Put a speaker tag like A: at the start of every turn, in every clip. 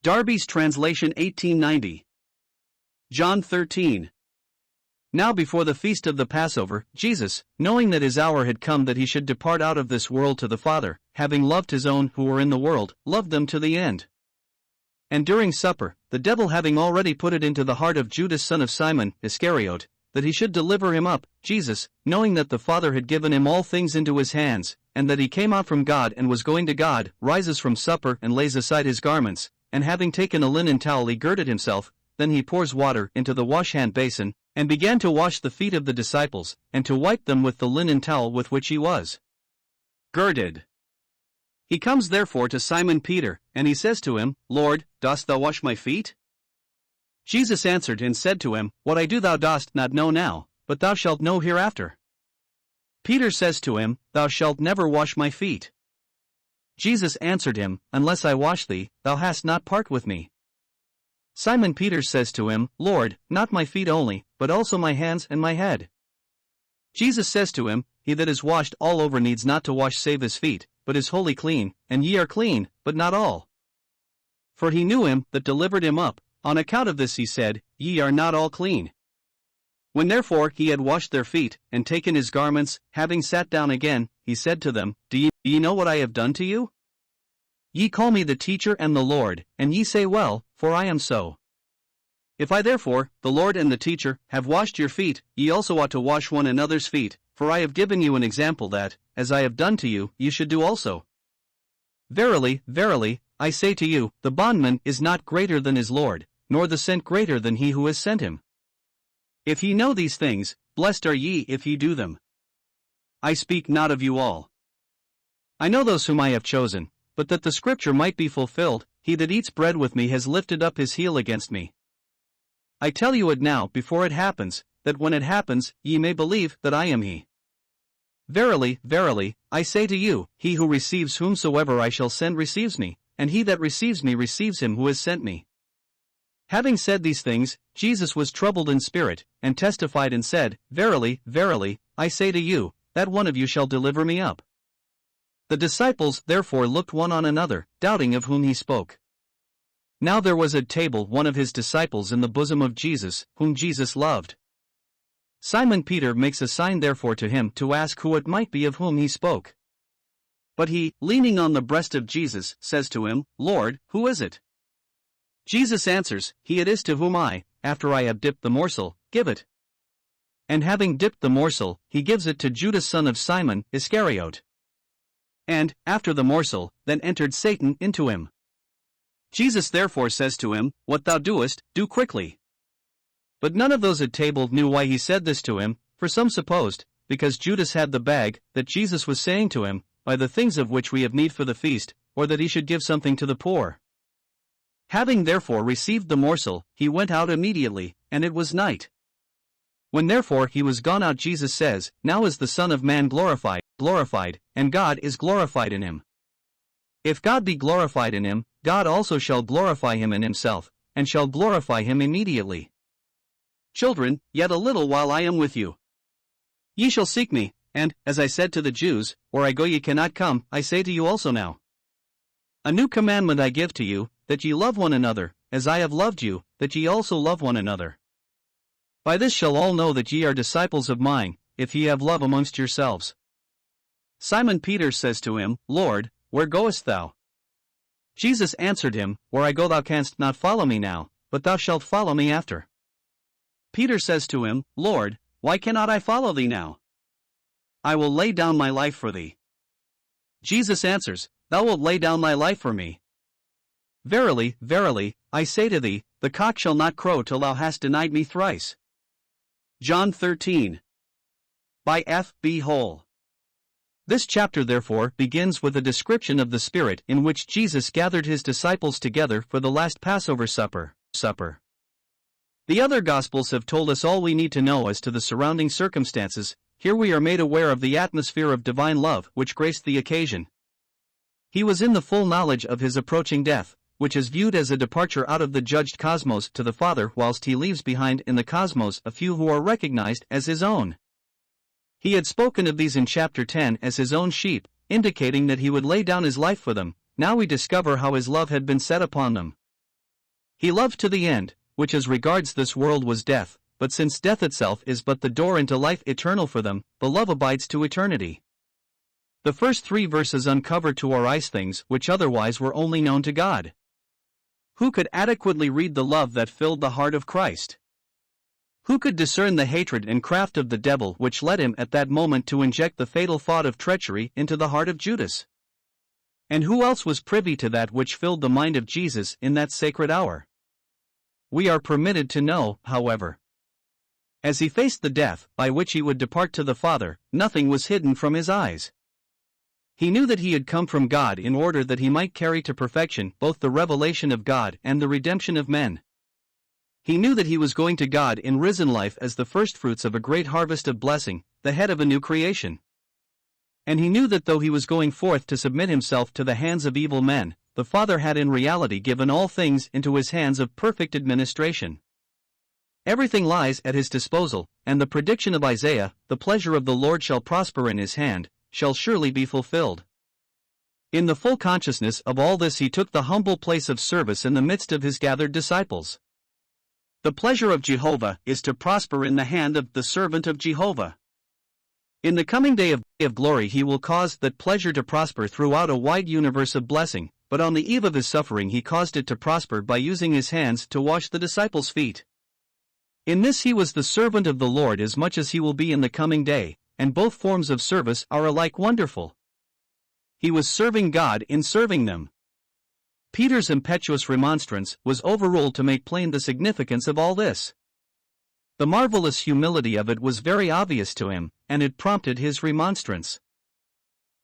A: Darby's translation 1890. John 13. Now before the feast of the Passover, Jesus, knowing that his hour had come that he should depart out of this world to the Father, having loved his own who were in the world, loved them to the end. And during supper, the devil having already put it into the heart of Judas son of Simon Iscariot, that he should deliver him up, Jesus, knowing that the Father had given him all things into his hands, and that he came out from God and was going to God, rises from supper and lays aside his garments, and having taken a linen towel he girded himself, then he pours water into the wash-hand basin, and began to wash the feet of the disciples, and to wipe them with the linen towel with which he was girded. He comes therefore to Simon Peter, and he says to him, Lord, dost thou wash my feet? Jesus answered and said to him, What I do thou dost not know now, but thou shalt know hereafter. Peter says to him, Thou shalt never wash my feet. Jesus answered him, Unless I wash thee, thou hast not part with me. Simon Peter says to him, Lord, not my feet only, but also my hands and my head. Jesus says to him, He that is washed all over needs not to wash save his feet, but is wholly clean, and ye are clean, but not all. For he knew him that delivered him up. On account of this he said, Ye are not all clean. When therefore he had washed their feet, and taken his garments, having sat down again, he said to them, Do ye know what I have done to you? Ye call me the teacher and the Lord, and ye say well, for I am so. If I therefore, the Lord and the teacher, have washed your feet, ye also ought to wash one another's feet, for I have given you an example that, as I have done to you, ye should do also. Verily, verily, I say to you, the bondman is not greater than his Lord, nor the sent greater than he who has sent him. If ye know these things, blessed are ye if ye do them. I speak not of you all. I know those whom I have chosen, but that the scripture might be fulfilled, he that eats bread with me has lifted up his heel against me. I tell you it now before it happens, that when it happens, ye may believe that I am he. Verily, verily, I say to you, he who receives whomsoever I shall send receives me, and he that receives me receives him who has sent me. Having said these things, Jesus was troubled in spirit, and testified and said, Verily, verily, I say to you, that one of you shall deliver me up. The disciples therefore looked one on another, doubting of whom he spoke. Now there was at table one of his disciples in the bosom of Jesus, whom Jesus loved. Simon Peter makes a sign therefore to him to ask who it might be of whom he spoke. But he, leaning on the breast of Jesus, says to him, Lord, who is it? Jesus answers, He it is to whom I, after I have dipped the morsel, give it. And having dipped the morsel, he gives it to Judas son of Simon Iscariot. And, after the morsel, then entered Satan into him. Jesus therefore says to him, What thou doest, do quickly. But none of those at table knew why he said this to him, for some supposed, because Judas had the bag, that Jesus was saying to him, By the things of which we have need for the feast, or that he should give something to the poor. Having therefore received the morsel, he went out immediately, and it was night. When therefore he was gone out, Jesus says, Now is the Son of Man glorified, and God is glorified in him. If God be glorified in him, God also shall glorify him in himself, and shall glorify him immediately. Children, yet a little while I am with you. Ye shall seek me, and, as I said to the Jews, Where I go ye cannot come, I say to you also now. A new commandment I give to you, that ye love one another, as I have loved you, that ye also love one another. By this shall all know that ye are disciples of mine, if ye have love amongst yourselves. Simon Peter says to him, Lord, where goest thou? Jesus answered him, Where I go thou canst not follow me now, but thou shalt follow me after. Peter says to him, Lord, why cannot I follow thee now? I will lay down my life for thee. Jesus answers, Thou wilt lay down thy life for me. Verily, verily, I say to thee, the cock shall not crow till thou hast denied me thrice. John 13. By F. B. Hole. This chapter therefore begins with a description of the spirit in which Jesus gathered his disciples together for the last Passover supper. The other Gospels have told us all we need to know as to the surrounding circumstances. Here we are made aware of the atmosphere of divine love which graced the occasion. He was in the full knowledge of his approaching death, which is viewed as a departure out of the judged cosmos to the Father, whilst he leaves behind in the cosmos a few who are recognized as his own. He had spoken of these in chapter 10 as his own sheep, indicating that he would lay down his life for them. Now we discover how his love had been set upon them. He loved to the end, which as regards this world was death, but since death itself is but the door into life eternal for them, the love abides to eternity. The first 3 verses uncover to our eyes things which otherwise were only known to God. Who could adequately read the love that filled the heart of Christ? Who could discern the hatred and craft of the devil which led him at that moment to inject the fatal thought of treachery into the heart of Judas? And who else was privy to that which filled the mind of Jesus in that sacred hour? We are permitted to know, however. As he faced the death by which he would depart to the Father, nothing was hidden from his eyes. He knew that he had come from God in order that he might carry to perfection both the revelation of God and the redemption of men. He knew that he was going to God in risen life as the firstfruits of a great harvest of blessing, the head of a new creation. And he knew that though he was going forth to submit himself to the hands of evil men, the Father had in reality given all things into his hands of perfect administration. Everything lies at his disposal, and the prediction of Isaiah, "The pleasure of the Lord shall prosper in his hand," shall surely be fulfilled. In the full consciousness of all this, he took the humble place of service in the midst of his gathered disciples. The pleasure of Jehovah is to prosper in the hand of the servant of Jehovah. In the coming day of glory he will cause that pleasure to prosper throughout a wide universe of blessing, but on the eve of his suffering he caused it to prosper by using his hands to wash the disciples' feet. In this he was the servant of the Lord as much as he will be in the coming day, and both forms of service are alike wonderful. He was serving God in serving them. Peter's impetuous remonstrance was overruled to make plain the significance of all this. The marvelous humility of it was very obvious to him, and it prompted his remonstrance.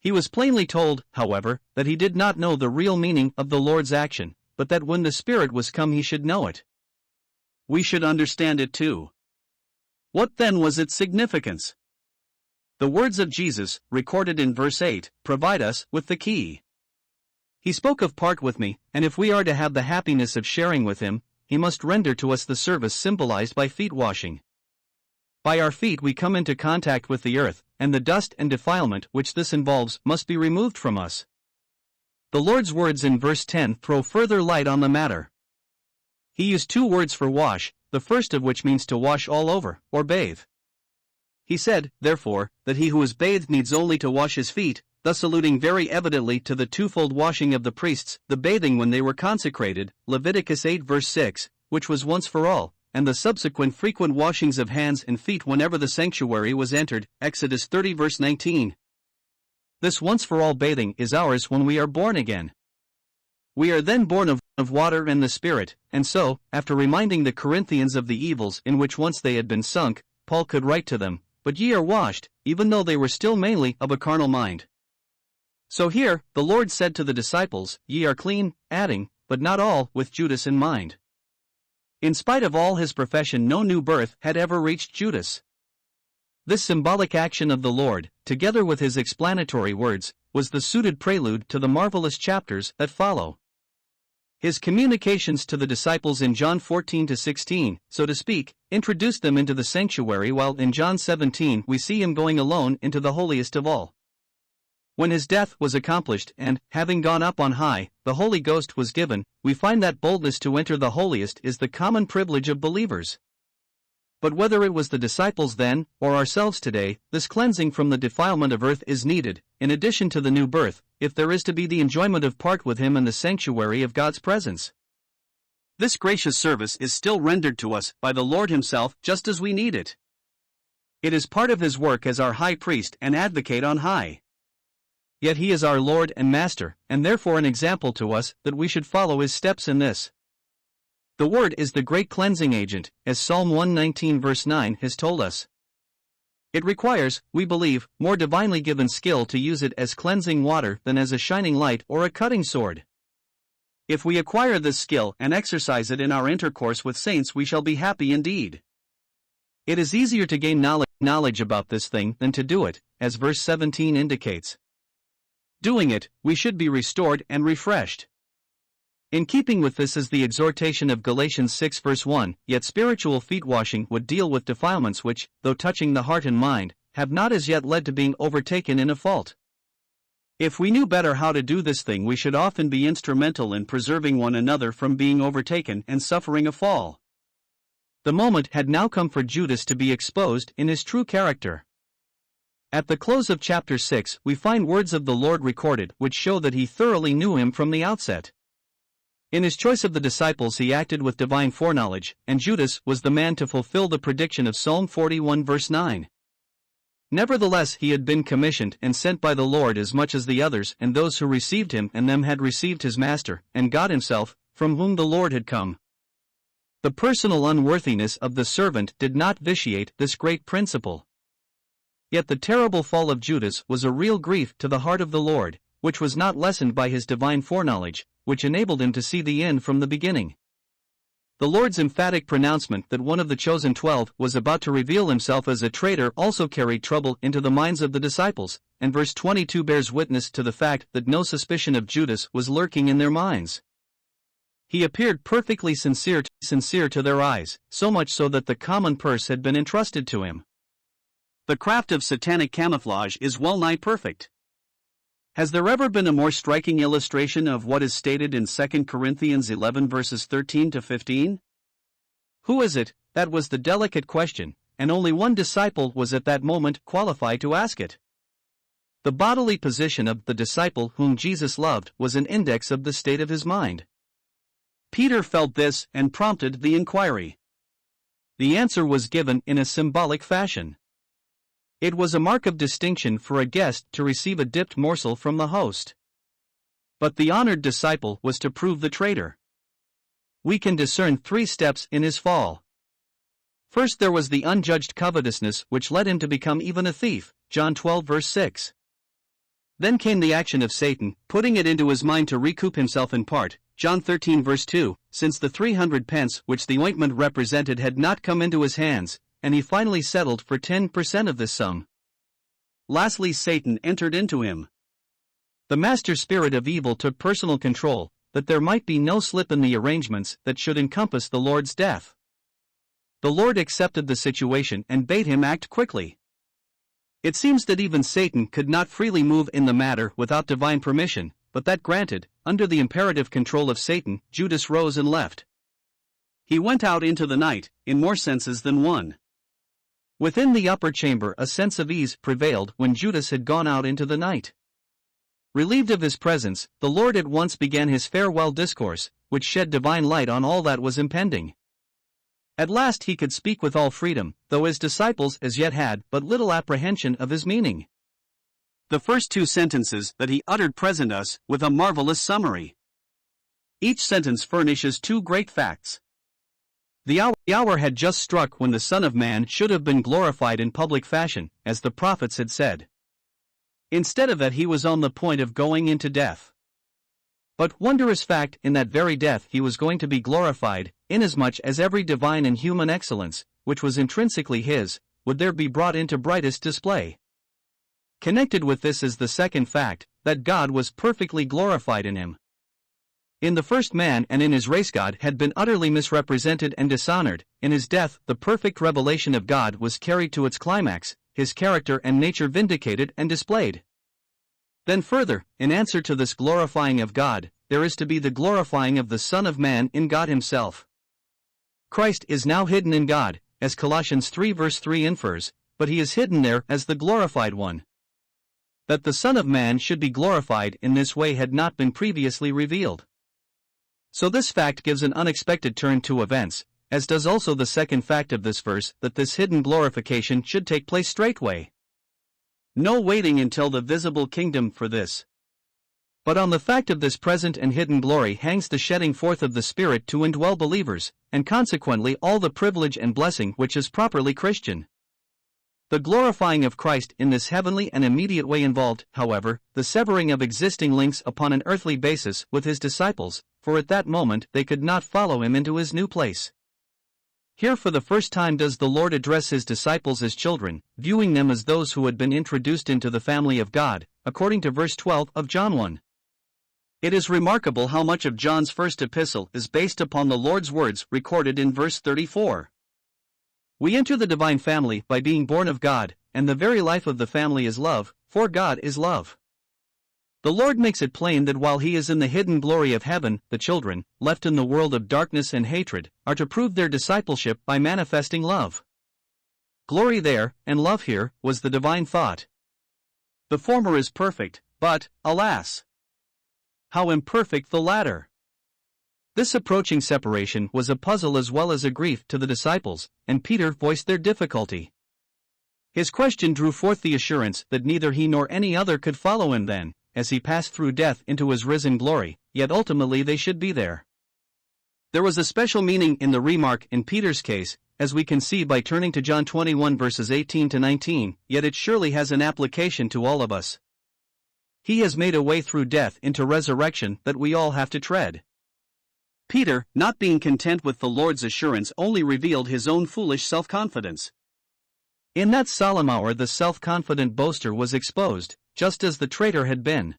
A: He was plainly told, however, that he did not know the real meaning of the Lord's action, but that when the Spirit was come he should know it. We should understand it too. What then was its significance? The words of Jesus, recorded in verse 8, provide us with the key. He spoke of "part with me," and if we are to have the happiness of sharing with him, he must render to us the service symbolized by feet washing. By our feet we come into contact with the earth, and the dust and defilement which this involves must be removed from us. The Lord's words in verse 10 throw further light on the matter. He used 2 words for wash, the first of which means to wash all over, or bathe. He said, therefore, that he who is bathed needs only to wash his feet, thus alluding very evidently to the twofold washing of the priests, the bathing when they were consecrated, Leviticus 8 verse 6, which was once for all, and the subsequent frequent washings of hands and feet whenever the sanctuary was entered, Exodus 30 verse 19. This once-for-all bathing is ours when we are born again. We are then born of water and the Spirit, and so, after reminding the Corinthians of the evils in which once they had been sunk, Paul could write to them, "But ye are washed, even though they were still mainly of a carnal mind." So here, the Lord said to the disciples, "Ye are clean," adding, "but not all," with Judas in mind. In spite of all his profession, no new birth had ever reached Judas. This symbolic action of the Lord, together with his explanatory words, was the suited prelude to the marvelous chapters that follow. His communications to the disciples in John 14-16, so to speak, introduced them into the sanctuary, while in John 17 we see him going alone into the holiest of all. When his death was accomplished and, having gone up on high, the Holy Ghost was given, we find that boldness to enter the holiest is the common privilege of believers. But whether it was the disciples then, or ourselves today, this cleansing from the defilement of earth is needed, in addition to the new birth, if there is to be the enjoyment of part with him in the sanctuary of God's presence. This gracious service is still rendered to us by the Lord himself just as we need it. It is part of his work as our high priest and advocate on high. Yet he is our Lord and Master, and therefore an example to us that we should follow his steps in this. The Word is the great cleansing agent, as Psalm 119 verse 9 has told us. It requires, we believe, more divinely given skill to use it as cleansing water than as a shining light or a cutting sword. If we acquire this skill and exercise it in our intercourse with saints, we shall be happy indeed. It is easier to gain knowledge about this thing than to do it, as verse 17 indicates. Doing it, we should be restored and refreshed. In keeping with this is the exhortation of Galatians 6 verse 1, yet spiritual feet washing would deal with defilements which, though touching the heart and mind, have not as yet led to being overtaken in a fault. If we knew better how to do this thing, we should often be instrumental in preserving one another from being overtaken and suffering a fall. The moment had now come for Judas to be exposed in his true character. At the close of chapter 6, we find words of the Lord recorded which show that he thoroughly knew him from the outset. In his choice of the disciples, he acted with divine foreknowledge, and Judas was the man to fulfill the prediction of Psalm 41 verse 9. Nevertheless, he had been commissioned and sent by the Lord as much as the others, and those who received him and them had received his master, and God himself, from whom the Lord had come. The personal unworthiness of the servant did not vitiate this great principle. Yet the terrible fall of Judas was a real grief to the heart of the Lord, which was not lessened by his divine foreknowledge, which enabled him to see the end from the beginning. The Lord's emphatic pronouncement that one of the chosen 12 was about to reveal himself as a traitor also carried trouble into the minds of the disciples, and verse 22 bears witness to the fact that no suspicion of Judas was lurking in their minds. He appeared perfectly sincere to their eyes, so much so that the common purse had been entrusted to him. The craft of satanic camouflage is well-nigh perfect. Has there ever been a more striking illustration of what is stated in 2 Corinthians 11 verses 13 to 15? Who is it? That was the delicate question, and only one disciple was at that moment qualified to ask it. The bodily position of the disciple whom Jesus loved was an index of the state of his mind. Peter felt this and prompted the inquiry. The answer was given in a symbolic fashion. It was a mark of distinction for a guest to receive a dipped morsel from the host. But the honored disciple was to prove the traitor. We can discern 3 steps in his fall. First, there was the unjudged covetousness which led him to become even a thief, John 12 verse 6. Then came the action of Satan, putting it into his mind to recoup himself in part, John 13 verse 2, since the 300 pence which the ointment represented had not come into his hands, and he finally settled for 10% of this sum. Lastly, Satan entered into him. The master spirit of evil took personal control, that there might be no slip in the arrangements that should encompass the Lord's death. The Lord accepted the situation and bade him act quickly. It seems that even Satan could not freely move in the matter without divine permission, but that granted, under the imperative control of Satan, Judas rose and left. He went out into the night, in more senses than one. Within the upper chamber a sense of ease prevailed when Judas had gone out into the night. Relieved of his presence, the Lord at once began his farewell discourse, which shed divine light on all that was impending. At last he could speak with all freedom, though his disciples as yet had but little apprehension of his meaning. The first 2 sentences that he uttered present us with a marvelous summary. Each sentence furnishes 2 great facts. The hour had just struck when the Son of Man should have been glorified in public fashion, as the prophets had said. Instead of that, he was on the point of going into death. But wondrous fact, in that very death he was going to be glorified, inasmuch as every divine and human excellence, which was intrinsically his, would there be brought into brightest display. Connected with this is the second fact, that God was perfectly glorified in him. In the first man and in his race God had been utterly misrepresented and dishonored. In his death the perfect revelation of God was carried to its climax, his character and nature vindicated and displayed. Then further, in answer to this glorifying of God, there is to be the glorifying of the Son of Man in God himself. Christ is now hidden in God, as Colossians 3 verse 3 infers, but he is hidden there as the glorified one. That the Son of Man should be glorified in this way had not been previously revealed. So this fact gives an unexpected turn to events, as does also the second fact of this verse, that this hidden glorification should take place straightway. No waiting until the visible kingdom for this. But on the fact of this present and hidden glory hangs the shedding forth of the Spirit to indwell believers, and consequently all the privilege and blessing which is properly Christian. The glorifying of Christ in this heavenly and immediate way involved, however, the severing of existing links upon an earthly basis with his disciples, for at that moment they could not follow him into his new place. Here for the first time does the Lord address his disciples as children, viewing them as those who had been introduced into the family of God, according to verse 12 of John 1. It is remarkable how much of John's first epistle is based upon the Lord's words recorded in verse 34. We enter the divine family by being born of God, and the very life of the family is love, for God is love. The Lord makes it plain that while he is in the hidden glory of heaven, the children, left in the world of darkness and hatred, are to prove their discipleship by manifesting love. Glory there, and love here, was the divine thought. The former is perfect, but, alas, how imperfect the latter! This approaching separation was a puzzle as well as a grief to the disciples, and Peter voiced their difficulty. His question drew forth the assurance that neither he nor any other could follow him then, as he passed through death into his risen glory, yet ultimately they should be there. There was a special meaning in the remark in Peter's case, as we can see by turning to John 21 verses 18 to 19, yet it surely has an application to all of us. He has made a way through death into resurrection that we all have to tread. Peter, not being content with the Lord's assurance, only revealed his own foolish self-confidence. In that solemn hour the self-confident boaster was exposed, just as the traitor had been.